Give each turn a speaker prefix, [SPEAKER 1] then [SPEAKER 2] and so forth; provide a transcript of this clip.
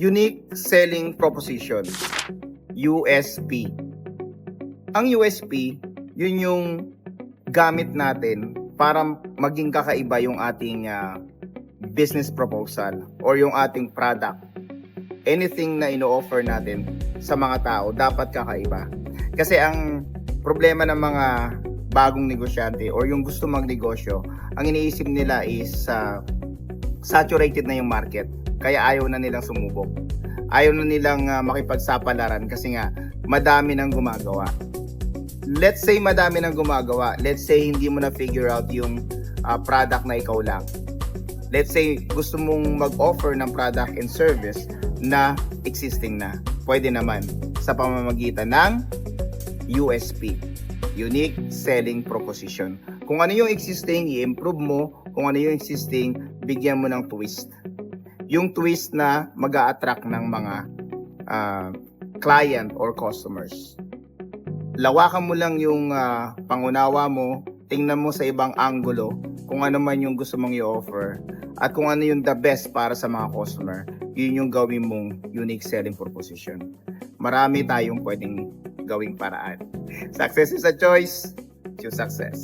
[SPEAKER 1] Unique Selling Proposition, USP. Ang USP, yun yung gamit natin para maging kakaiba yung ating business proposal or yung ating product. Anything na ino-offer natin sa mga tao, dapat kakaiba. Kasi ang problema ng mga bagong negosyante or yung gusto magnegosyo, ang iniisip nila is saturated na yung market. Kaya ayaw na nilang sumubok. Ayaw na nilang makipagsapalaran kasi nga madami nang gumagawa. Let's say madami nang gumagawa. Let's say hindi mo na figure out yung product na ikaw lang. Let's say gusto mong mag-offer ng product and service na existing na. Pwede naman sa pamamagitan ng USP, Unique Selling Proposition. Kung ano yung existing, i-improve mo. Kung ano yung existing, bigyan mo ng twist. Yung twist na mag-a-attract ng mga client or customers. Lawakan mo lang yung pangunawa mo, tingnan mo sa ibang anggulo kung ano man yung gusto mong i-offer at kung ano yung the best para sa mga customer. Yun yung gawin mong unique selling proposition. Marami tayong pwedeng gawing paraan. Success is a choice. Choose success.